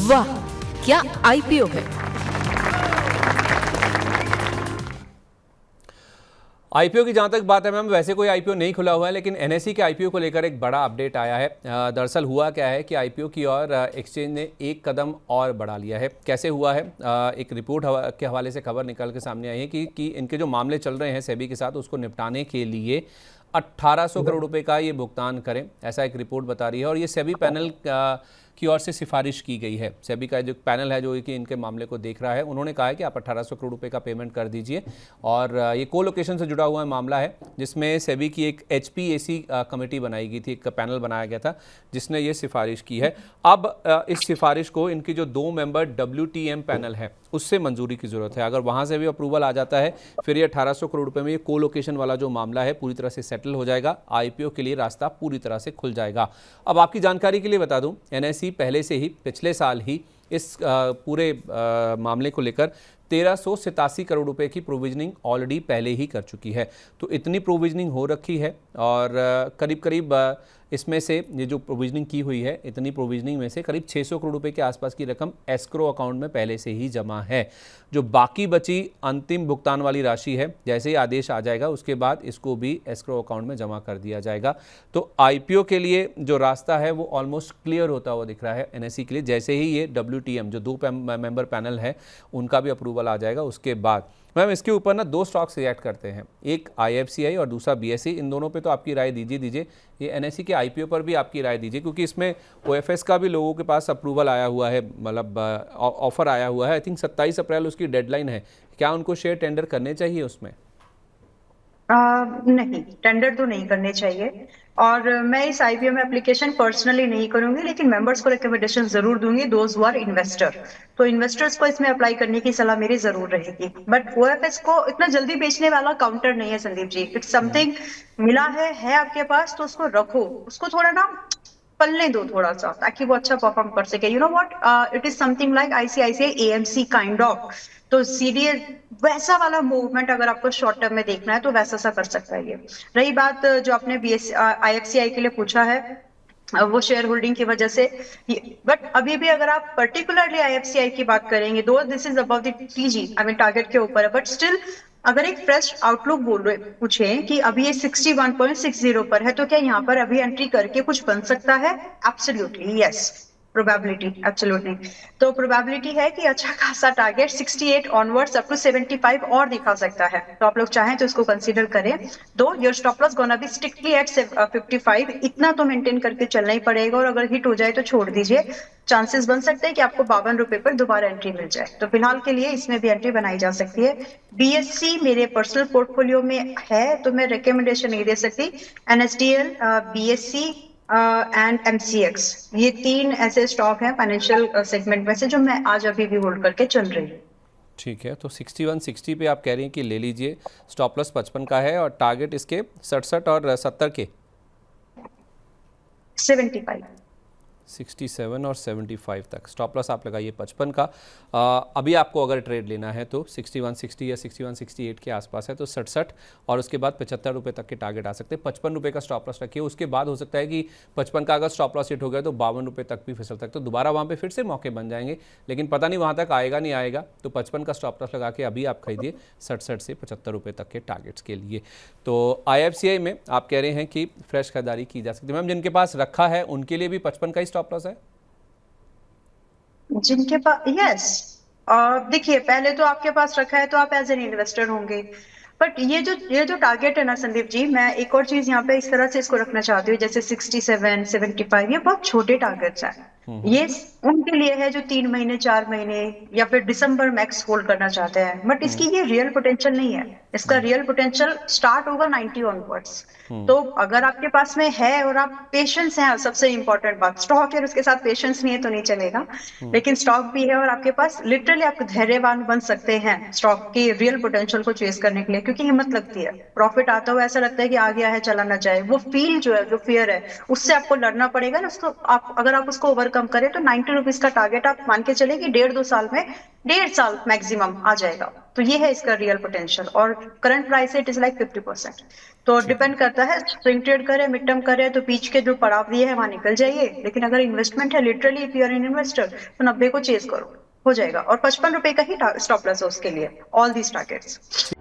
वाह, क्या आईपीओ है। आईपीओ की जहां तक बात है मैम, वैसे कोई आईपीओ नहीं खुला हुआ है, लेकिन एनएसई के आईपीओ को लेकर एक बड़ा अपडेट आया है। दरअसल हुआ क्या है कि आईपीओ की ओर एक्सचेंज ने एक कदम और बढ़ा लिया है। कैसे हुआ है? एक रिपोर्ट के हवाले से खबर निकल के सामने आई है कि इनके जो मामले चल रहे हैं सेबी के साथ, उसको निपटाने के लिए 1800 करोड़ रुपए का ये भुगतान करें, ऐसा एक रिपोर्ट बता रही है। और ये सेबी पैनल की ओर से सिफारिश की गई है। सेबी का जो पैनल है जो कि इनके मामले को देख रहा है, उन्होंने कहा है कि आप 1800 करोड़ रुपए का पेमेंट कर दीजिए। और ये कोलोकेशन से जुड़ा हुआ मामला है, जिसमें सेबी की एक HPAC कमेटी बनाई गई थी, एक पैनल बनाया गया था जिसने ये सिफारिश की है। अब इस सिफारिश को इनकी जो 2 मेंबर WTM पैनल है उससे मंजूरी की ज़रूरत है। अगर वहाँ से भी अप्रूवल आ जाता है, फिर ये 1800 करोड़ रुपए में ये कोलोकेशन वाला जो मामला है पूरी तरह से सेटल हो जाएगा। आईपीओ के लिए रास्ता पूरी तरह से खुल जाएगा। अब आपकी जानकारी के लिए बता दूं, एनएसई पहले से ही पिछले साल ही इस पूरे मामले को लेकर 1387 करोड़ रुपए की प्रोविजनिंग ऑलरेडी पहले ही कर चुकी है। तो इतनी प्रोविजनिंग हो रखी है और करीब करीब इसमें से ये जो प्रोविजनिंग की हुई है, इतनी प्रोविजनिंग में से करीब 600 करोड़ रुपए के आसपास की रकम एस्क्रो अकाउंट में पहले से ही जमा है। जो बाकी बची अंतिम भुगतान वाली राशि है, जैसे ही आदेश आ जाएगा उसके बाद इसको भी एस्क्रो अकाउंट में जमा कर दिया जाएगा। तो आईपीओ के लिए जो रास्ता है वो ऑलमोस्ट क्लियर होता हुआ दिख रहा है एनएसई के लिए। जैसे ही ये WTM जो 2 मेंबर पैनल है उनका भी अप्रूवल आ जाएगा, उसके बाद मैम इसके ऊपर ना 2 स्टॉक्स रिएक्ट करते हैं, एक IFCI और दूसरा BSE। इन दोनों पे तो आपकी राय दीजिए। ये एनएसई के आईपीओ पर भी आपकी राय दीजिए, क्योंकि इसमें OFS का भी लोगों के पास अप्रूवल आया हुआ है, मतलब ऑफर आया हुआ है। आई थिंक 27 अप्रैल उसकी डेडलाइन है। क्या उनको शेयर टेंडर करने चाहिए उसमें? नहीं, टेंडर तो नहीं करने चाहिए। और मैं इस आईपीओ में एप्लीकेशन पर्सनली नहीं करूंगी, लेकिन मेंबर्स को रिकमेंडेशन जरूर दूंगी, दोज हु आर इन्वेस्टर। तो इन्वेस्टर्स को इसमें अप्लाई करने की सलाह मेरी जरूर रहेगी। बट OFS को इतना जल्दी बेचने वाला काउंटर नहीं है संदीप जी। इट्स समथिंग मिला है आपके पास, तो उसको रखो, उसको थोड़ा ना पलने दो थोड़ा सा, ताकि वो अच्छा परफॉर्म कर सके। You know what, it is something like ICICI AMC kind of. तो CDS वैसा वाला मूवमेंट अगर आपको शॉर्ट टर्म में देखना है तो वैसा सा कर सकता है ये। रही बात जो आपने IFCI के लिए पूछा है, वो शेयर होल्डिंग की वजह से, बट अभी भी अगर आप पर्टिकुलरली IFCI की बात करेंगे, दो this is about the TG, I mean target के ऊपर है, बट स्टिल अगर एक फ्रेश आउटलुक पूछे कि अभी ये 61.60 पर है, तो क्या यहाँ पर अभी एंट्री करके कुछ बन सकता है? Absolutely yes. प्रोबेबिलिटी एब्सोल्युटली, तो प्रोबेबिलिटी है कि अच्छा खासा टारगेट 68 ऑनवर्ड्स अप टू 75 और दिखा सकता है। तो आप लोग चाहें तो इसको कंसीडर करें। दो your stop loss gonna be strictly at 55, इतना तो मेंटेन करके चलना ही पड़ेगा। और अगर हिट हो जाए तो छोड़ दीजिए, चांसेस बन सकते हैं कि आपको 52 रुपए पर दोबारा एंट्री मिल जाए। तो फिलहाल के लिए इसमें भी एंट्री बनाई जा सकती है। BSE मेरे पर्सनल पोर्टफोलियो में है, तो मैं रिकमेंडेशन नहीं दे सकती। NSDL, BSE एंड MCX, ये 3 ऐसे स्टॉक हैं फाइनेंशियल सेगमेंट में से जो मैं आज अभी भी होल्ड करके चल रही हूँ। ठीक है, तो 61-60 पे आप कह रही हैं कि ले लीजिए। स्टॉप लॉस 55 का है और टारगेट इसके 67 और 70 के 75, 67 और 75 तक स्टॉप लॉस आप लगाइए 55 का। अभी आपको अगर ट्रेड लेना है तो 61-60 या 61-68 के आसपास है, तो 67 और उसके बाद 75 रुपये तक के टारगेट आ सकते हैं। 55 रुपये का स्टॉप लॉस रखिए। उसके बाद हो सकता है कि 55 का अगर स्टॉप लॉस हिट हो गया तो 52 रुपये तक भी फिसल सकता है, तो दोबारा वहाँ पे फिर से मौके बन जाएंगे। लेकिन पता नहीं वहाँ तक आएगा नहीं आएगा, तो 55 का स्टॉप लॉस लगा के अभी आप खरीदिए 67 से 75 रुपये तक के टारगेट्स के लिए। तो IFCI में आप कह रहे हैं कि फ्रेश खरीदारी की जा सकती है। मैम जिनके पास रखा है उनके लिए भी 55 का ही स्टॉप लॉस है? जिनके पास, यस, देखिए पहले तो आपके पास रखा है तो आप एज एन इन्वेस्टर होंगे। बट ये जो टारगेट है ना संदीप जी, मैं एक और चीज यहाँ पे इस तरह से इसको रखना चाहती हूँ, जैसे 67, 75, ये बहुत छोटे टारगेट्स हैं। ये उनके लिए है जो 3 महीने 4 महीने या फिर दिसंबर मैक्स होल्ड करना चाहते हैं। बट इसकी ये रियल पोटेंशियल नहीं है। इसका रियल पोटेंशियल स्टार्ट होगा 90 ऑनवर्ड्स। तो अगर आपके पास में है और आप पेशेंस हैं, सबसे इंपॉर्टेंट बात, स्टॉक है उसके साथ पेशेंस नहीं है तो नहीं चलेगा। लेकिन स्टॉक भी है और आपके पास, लिटरली आप धैर्यवान बन सकते हैं स्टॉक की रियल पोटेंशियल को चेस करने के लिए, क्योंकि हिम्मत लगती है। प्रॉफिट आता हुआ ऐसा लगता है कि आ गया है चला ना जाए, वो फील जो है, जो फियर है, उससे आपको लड़ना पड़ेगा ना। उसको आप अगर आप उसको ओवरकम करें तो 90 रुपीज का टारगेट आप मान के चले कि 1.5-2 साल में 1.5 साल मैक्सिमम आ जाएगा। तो ये है इसका रियल पोटेंशियल, और current price it is like 50%। तो डिपेंड करता है, स्विंग ट्रेड करे, मिड टर्म करे, तो बीच के जो पड़ाव दिए है वहां निकल जाइए। लेकिन अगर इन्वेस्टमेंट है, literally if you are an investor, तो 90 को चेज करो, हो जाएगा। और 55 रुपए का ही स्टॉप लॉस है उसके लिए, ऑल दीज टारगेट्स।